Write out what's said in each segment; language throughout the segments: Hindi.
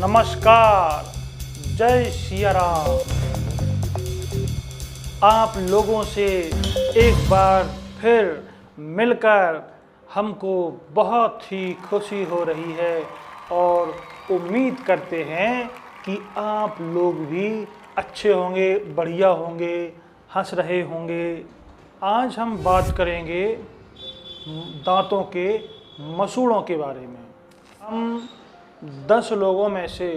नमस्कार, जय सिया राम। आप लोगों से एक बार फिर मिलकर हमको बहुत ही खुशी हो रही है और उम्मीद करते हैं कि आप लोग भी अच्छे होंगे, बढ़िया होंगे, हंस रहे होंगे। आज हम बात करेंगे दांतों के मसूड़ों के बारे में। हम 10 लोगों में से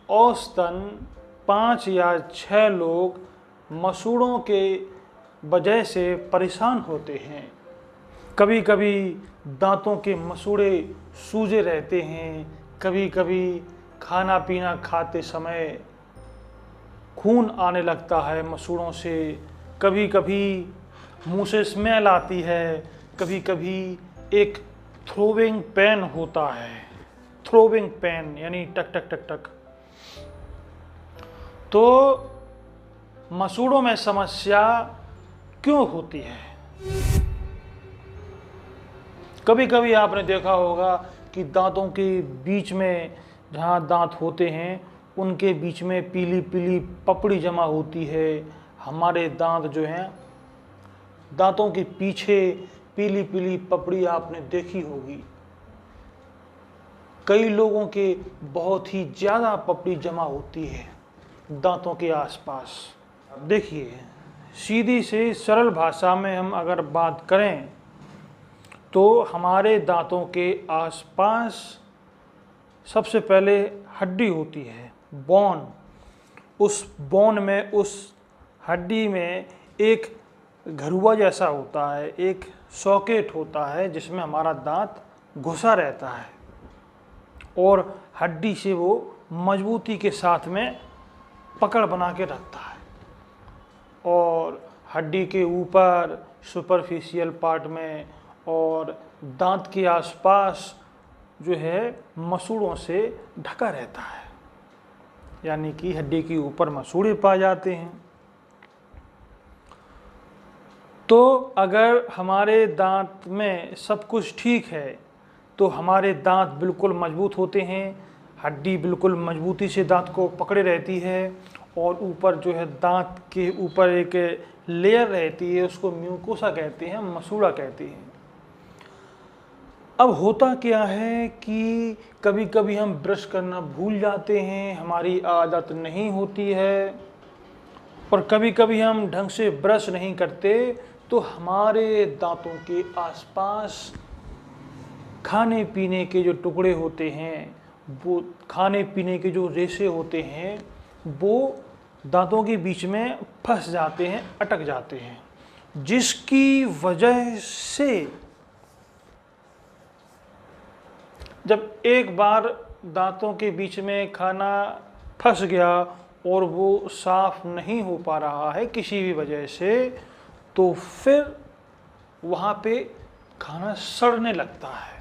औसतन 5 या 6 लोग मसूड़ों के वजह से परेशान होते हैं। कभी कभी दांतों के मसूड़े सूजे रहते हैं, कभी कभी खाना पीना खाते समय खून आने लगता है मसूड़ों से, कभी कभी मुंह से स्मेल आती है, कभी कभी एक थ्रोविंग पेन होता है। थ्रोविंग पेन यानी टक टक टक टक। तो मसूड़ों में समस्या क्यों होती है? कभी कभी आपने देखा होगा कि दांतों के बीच में, जहाँ दांत होते हैं उनके बीच में पीली पीली पपड़ी जमा होती है। हमारे दांत जो हैं, दांतों के पीछे पीली पीली पपड़ी आपने देखी होगी। कई लोगों के बहुत ही ज़्यादा पपड़ी जमा होती है दांतों के आसपास। अब देखिए, सीधी से सरल भाषा में हम अगर बात करें तो हमारे दांतों के आसपास सबसे पहले हड्डी होती है, बोन। उस बोन में, उस हड्डी में एक घरुआ जैसा होता है, एक सॉकेट होता है जिसमें हमारा दांत घुसा रहता है और हड्डी से वो मजबूती के साथ में पकड़ बना के रखता है। और हड्डी के ऊपर सुपरफिशियल पार्ट में और दांत के आसपास जो है मसूड़ों से ढका रहता है, यानी कि हड्डी के ऊपर मसूड़े पाए जाते हैं। तो अगर हमारे दांत में सब कुछ ठीक है तो हमारे दांत बिल्कुल मजबूत होते हैं, हड्डी बिल्कुल मजबूती से दांत को पकड़े रहती है और ऊपर जो है दांत के ऊपर एक लेयर रहती है, उसको म्यूकोसा कहते हैं, मसूड़ा कहते हैं। अब होता क्या है कि कभी कभी हम ब्रश करना भूल जाते हैं, हमारी आदत नहीं होती है, और कभी कभी हम ढंग से ब्रश नहीं करते तो हमारे दांतों के आसपास खाने पीने के जो टुकड़े होते हैं, वो खाने पीने के जो रेशे होते हैं, वो दांतों के बीच में फंस जाते हैं, अटक जाते हैं, जिसकी वजह से जब एक बार दांतों के बीच में खाना फंस गया और वो साफ नहीं हो पा रहा है किसी भी वजह से, तो फिर वहाँ पे खाना सड़ने लगता है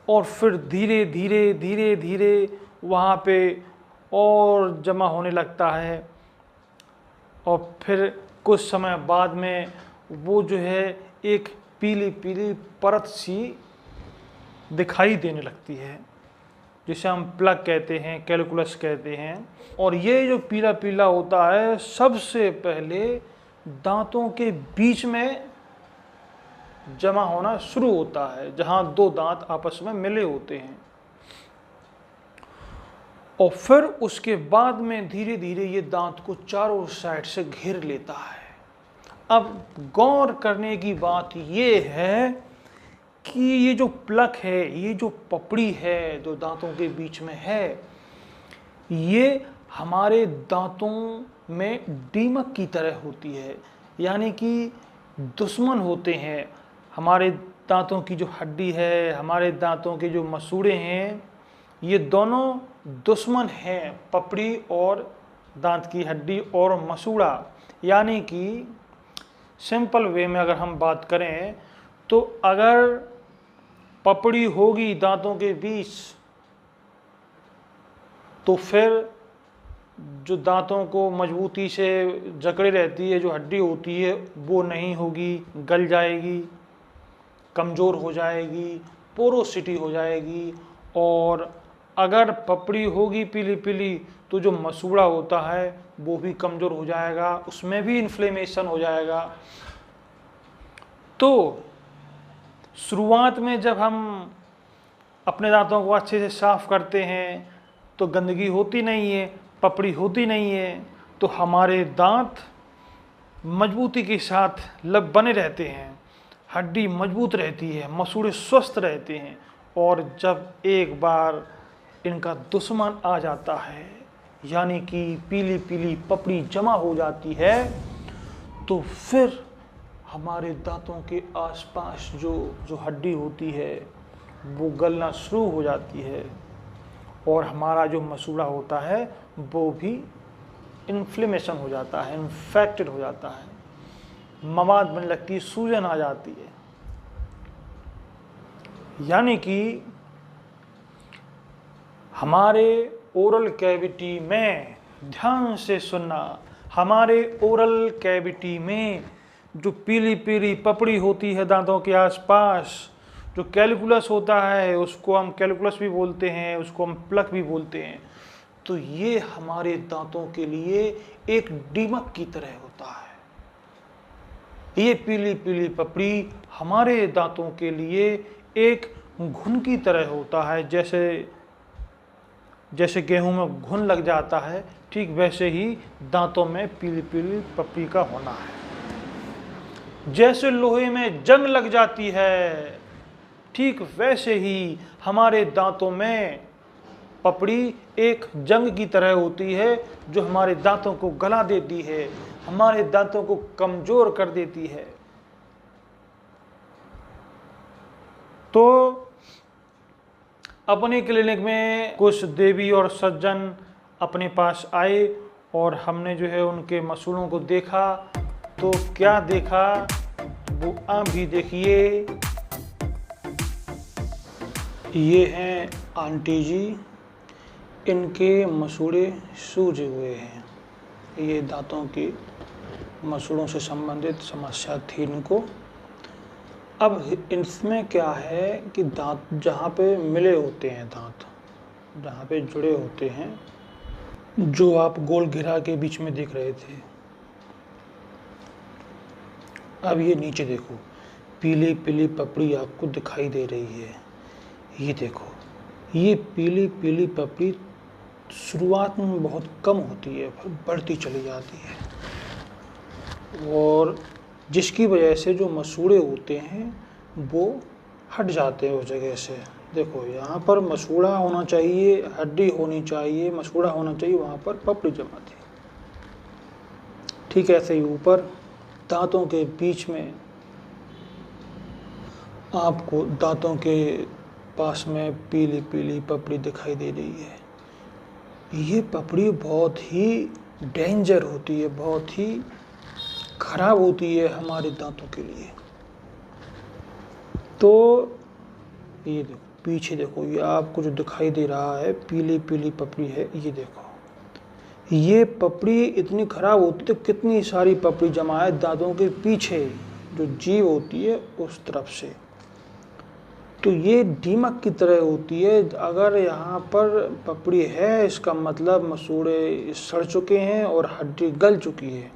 और फिर धीरे धीरे धीरे धीरे वहाँ पे और जमा होने लगता है और फिर कुछ समय बाद में वो जो है एक पीली पीली परत सी दिखाई देने लगती है, जिसे हम प्लग कहते हैं, कैलकुलस कहते हैं। और ये जो पीला पीला होता है सबसे पहले दांतों के बीच में जमा होना शुरू होता है, जहां दो दांत आपस में मिले होते हैं, और फिर उसके बाद में धीरे धीरे ये दांत को चारों साइड से घेर लेता है। अब गौर करने की बात ये है कि ये जो प्लग है, ये जो पपड़ी है जो दांतों के बीच में है, ये हमारे दांतों में दीमक की तरह होती है, यानी कि दुश्मन होते हैं। हमारे दांतों की जो हड्डी है, हमारे दांतों के जो मसूड़े हैं, ये दोनों दुश्मन हैं, पपड़ी और दांत की हड्डी और मसूड़ा। यानी कि सिंपल वे में अगर हम बात करें तो अगर पपड़ी होगी दांतों के बीच तो फिर जो दांतों को मजबूती से जकड़े रहती है, जो हड्डी होती है, वो नहीं होगी, गल जाएगी, कमज़ोर हो जाएगी, पोरोसिटी हो जाएगी और अगर पपड़ी होगी पीली पीली तो जो मसूड़ा होता है वो भी कमज़ोर हो जाएगा, उसमें भी इन्फ्लेमेशन हो जाएगा। तो शुरुआत में जब हम अपने दांतों को अच्छे से साफ करते हैं तो गंदगी होती नहीं है, पपड़ी होती नहीं है, तो हमारे दांत मजबूती के साथ बने रहते हैं, हड्डी मजबूत रहती है, मसूड़े स्वस्थ रहते हैं। और जब एक बार इनका दुश्मन आ जाता है, यानी कि पीली पीली पपड़ी जमा हो जाती है, तो फिर हमारे दांतों के आसपास जो हड्डी होती है वो गलना शुरू हो जाती है और हमारा जो मसूड़ा होता है वो भी इन्फ्लेमेशन हो जाता है, इन्फेक्टेड हो जाता है, मवाद बनने लगती है, सूजन आ जाती है। यानी कि हमारे ओरल कैविटी में, ध्यान से सुनना, हमारे ओरल कैविटी में जो पीली पीली पपड़ी होती है दांतों के आसपास, जो कैलिकुलस होता है, उसको हम कैलिकुलस भी बोलते हैं, उसको हम प्लक भी बोलते हैं, तो ये हमारे दांतों के लिए एक दीमक की तरह होता है। ये पीली पीली पपड़ी हमारे दांतों के लिए एक घुन की तरह होता है। जैसे गेहूं में घुन लग जाता है, ठीक वैसे ही दांतों में पीली पीली पपड़ी का होना है। जैसे लोहे में जंग लग जाती है, ठीक वैसे ही हमारे दांतों में पपड़ी एक जंग की तरह होती है, जो हमारे दांतों को गला देती है, हमारे दांतों को कमजोर कर देती है। तो अपने क्लिनिक में कुछ देवी और सज्जन अपने पास आए और हमने जो है उनके मसूड़ों को देखा। तो क्या देखा वो आप भी देखिए। ये हैं आंटी जी, इनके मसूड़े सूजे हुए हैं। ये दांतों के मसूड़ों से संबंधित समस्या थी इनको। अब इसमें क्या है कि दांत जहाँ पे मिले होते हैं, दांत जहाँ पे जुड़े होते हैं, जो आप गोल घेरा के बीच में देख रहे थे, अब ये नीचे देखो, पीली पीली पपड़ी आपको दिखाई दे रही है। ये देखो, ये पीली पीली पपड़ी शुरुआत में बहुत कम होती है, फिर बढ़ती चली जाती है, और जिसकी वजह से जो मसूड़े होते हैं वो हट जाते हैं उस जगह से। देखो, यहाँ पर मसूड़ा होना चाहिए, हड्डी होनी चाहिए, मसूड़ा होना चाहिए, वहाँ पर पपड़ी जमा थी। ठीक ऐसे ही ऊपर दांतों के बीच में आपको दांतों के पास में पीली पीली पपड़ी दिखाई दे रही है। ये पपड़ी बहुत ही डेंजर होती है, बहुत ही खराब होती है हमारे दांतों के लिए। तो ये देखो, पीछे देखो, ये आपको जो दिखाई दे रहा है पीली पीली पपड़ी है, ये देखो, ये पपड़ी इतनी खराब होती है तो कितनी सारी पपड़ी जमा है दांतों के पीछे, जो जीभ होती है उस तरफ से। तो ये दीमक की तरह होती है। अगर यहाँ पर पपड़ी है, इसका मतलब मसूड़े सड़ चुके हैं और हड्डी गल चुकी है।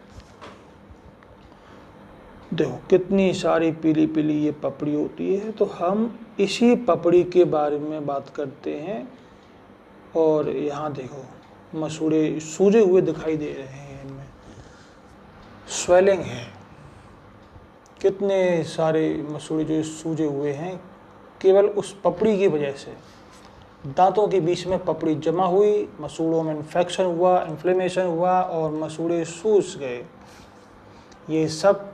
देखो कितनी सारी पीली पीली ये पपड़ी होती है। तो हम इसी पपड़ी के बारे में बात करते हैं। और यहाँ देखो, मसूड़े सूजे हुए दिखाई दे रहे हैं, इनमें स्वेलिंग है, कितने सारे मसूड़े जो सूजे हुए हैं केवल उस पपड़ी की वजह से। दांतों के बीच में पपड़ी जमा हुई, मसूड़ों में इन्फेक्शन हुआ, इन्फ्लेमेशन हुआ और मसूड़े सूज गए। ये सब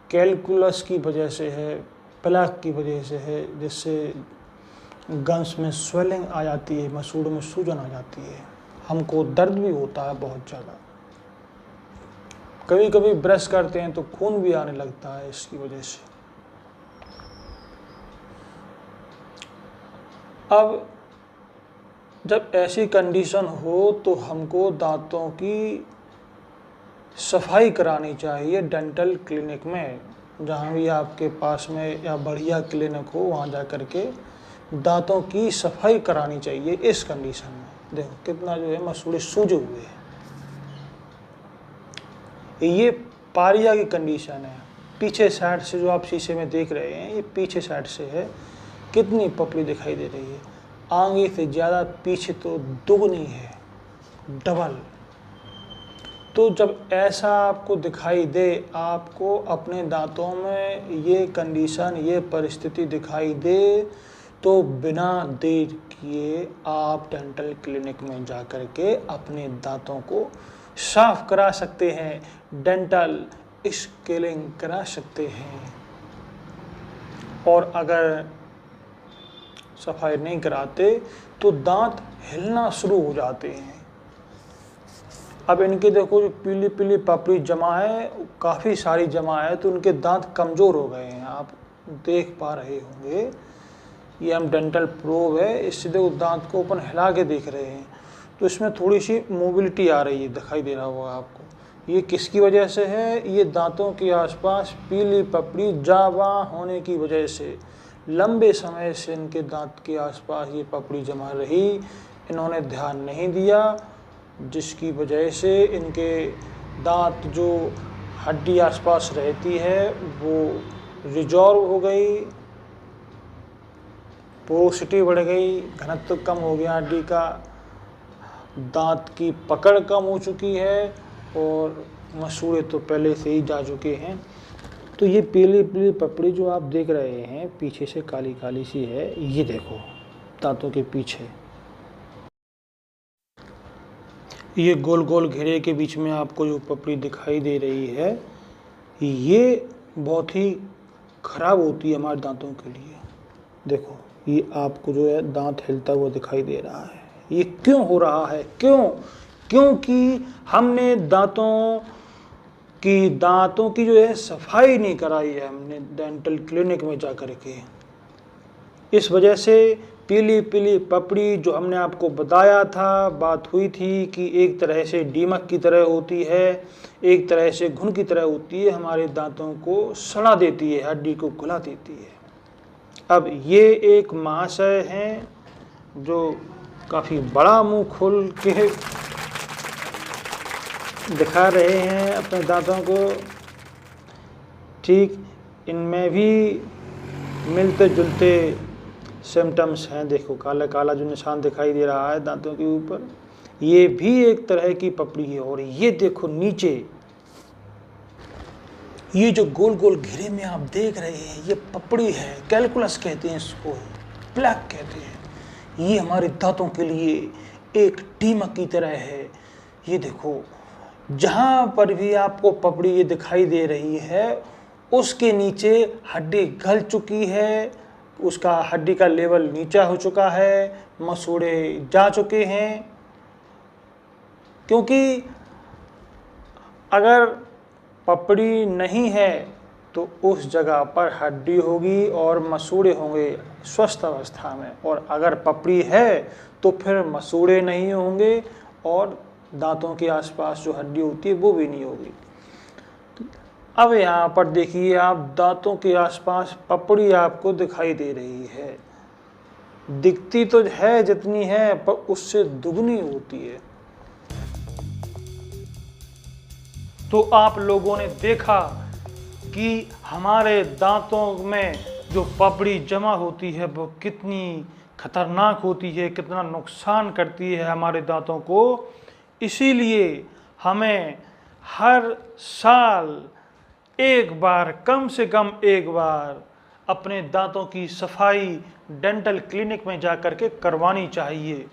कैलकुलस की वजह से है, प्लक की वजह से है, जिससे गम्स में स्वेलिंग आ जाती है, मसूड़ों में सूजन आ जाती है। हमको दर्द भी होता है बहुत ज़्यादा, कभी कभी ब्रश करते हैं तो खून भी आने लगता है इसकी वजह से। अब जब ऐसी कंडीशन हो तो हमको दांतों की सफाई करानी चाहिए डेंटल क्लिनिक में। जहाँ भी आपके पास में या बढ़िया क्लिनिक हो वहाँ जा कर के दांतों की सफाई करानी चाहिए इस कंडीशन में। देखो कितना जो है मसूड़े सूजे हुए हैं। ये पारिया की कंडीशन है। पीछे साइड से जो आप शीशे में देख रहे हैं, ये पीछे साइड से है। कितनी पपड़ी दिखाई दे रही है, आगे से ज़्यादा, पीछे तो दुगनी है, डबल। तो जब ऐसा आपको दिखाई दे, आपको अपने दांतों में ये कंडीशन, ये परिस्थिति दिखाई दे, तो बिना देर किए आप डेंटल क्लिनिक में जा कर के अपने दांतों को साफ करा सकते हैं, डेंटल स्केलिंग करा सकते हैं। और अगर सफाई नहीं कराते तो दांत हिलना शुरू हो जाते हैं। अब इनके देखो जो पीली पीली पपड़ी जमा है, काफ़ी सारी जमा है, तो उनके दांत कमज़ोर हो गए हैं। आप देख पा रहे होंगे, ये हम डेंटल प्रोब है, इससे देखो दांत को अपन हिला के देख रहे हैं, तो इसमें थोड़ी सी मोबिलिटी आ रही है, दिखाई दे रहा होगा आपको। ये किसकी वजह से है? ये दांतों के आसपास पीली पपड़ी जमा होने की वजह से। लंबे समय से इनके दांत के आसपास ये पपड़ी जमा रही, इन्होंने ध्यान नहीं दिया, जिसकी वजह से इनके दांत जो हड्डी आसपास रहती है वो रिजॉल्व हो गई, पोरोसिटी बढ़ गई, घनत्व कम हो गया हड्डी का, दांत की पकड़ कम हो चुकी है और मसूड़े तो पहले से ही जा चुके हैं। तो ये पीली पीली पपड़ी जो आप देख रहे हैं, पीछे से काली काली सी है, ये देखो दांतों के पीछे ये गोल गोल घेरे के बीच में आपको जो पपड़ी दिखाई दे रही है, ये बहुत ही खराब होती है हमारे दांतों के लिए। देखो ये आपको जो है दांत हिलता हुआ दिखाई दे रहा है। ये क्यों हो रहा है? क्योंकि हमने दांतों की जो है सफाई नहीं कराई है हमने डेंटल क्लिनिक में जा कर के। इस वजह से पीली पीली पपड़ी जो हमने आपको बताया था, बात हुई थी कि एक तरह से दीमक की तरह होती है, एक तरह से घुन की तरह होती है, हमारे दांतों को सड़ा देती है, हड्डी को खुला देती है। अब ये एक महाशय हैं जो काफ़ी बड़ा मुंह खोल के दिखा रहे हैं अपने दांतों को। ठीक इनमें भी मिलते जुलते सिम्टम्स हैं। देखो काला काला जो निशान दिखाई दे रहा है दांतों के ऊपर, ये भी एक तरह की पपड़ी है। और ये देखो नीचे ये जो गोल गोल घेरे में आप देख रहे हैं, ये पपड़ी है, कैलकुलस कहते हैं इसको, प्लैक कहते हैं। ये हमारे दांतों के लिए एक दीमक की तरह है। ये देखो जहाँ पर भी आपको पपड़ी ये दिखाई दे रही है, उसके नीचे हड्डी गल चुकी है, उसका हड्डी का लेवल नीचा हो चुका है, मसूड़े जा चुके हैं। क्योंकि अगर पपड़ी नहीं है तो उस जगह पर हड्डी होगी और मसूड़े होंगे स्वस्थ अवस्था में, और अगर पपड़ी है तो फिर मसूड़े नहीं होंगे और दांतों के आसपास जो हड्डी होती है वो भी नहीं होगी। अब यहाँ पर देखिए आप, दांतों के आसपास पपड़ी आपको दिखाई दे रही है, दिखती तो है जितनी है पर उससे दुगनी होती है। तो आप लोगों ने देखा कि हमारे दांतों में जो पपड़ी जमा होती है वो कितनी खतरनाक होती है, कितना नुकसान करती है हमारे दांतों को। इसीलिए हमें हर साल एक बार, कम से कम एक बार अपने दांतों की सफाई डेंटल क्लिनिक में जाकर के करवानी चाहिए।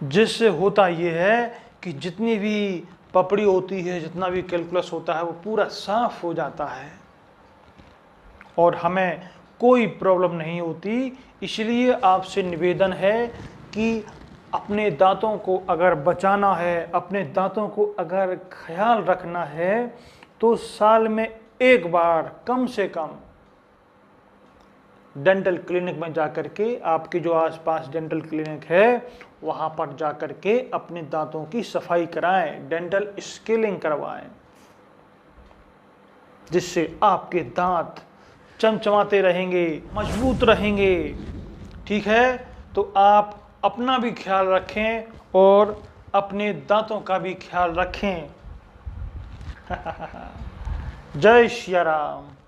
जिससे होता ये है कि जितनी भी पपड़ी होती है, जितना भी कैलकुलस होता है, वो पूरा साफ हो जाता है और हमें कोई प्रॉब्लम नहीं होती। इसलिए आपसे निवेदन है कि अपने दांतों को अगर बचाना है, अपने दांतों को अगर ख्याल रखना है, तो साल में एक बार कम से कम डेंटल क्लिनिक में जाकर के, आपके जो आसपास डेंटल क्लिनिक है वहाँ पर जाकर के अपने दांतों की सफाई कराएं, डेंटल स्केलिंग करवाएं, जिससे आपके दांत चमचमाते रहेंगे, मजबूत रहेंगे। ठीक है, तो आप अपना भी ख्याल रखें और अपने दांतों का भी ख्याल रखें। जय श्री राम।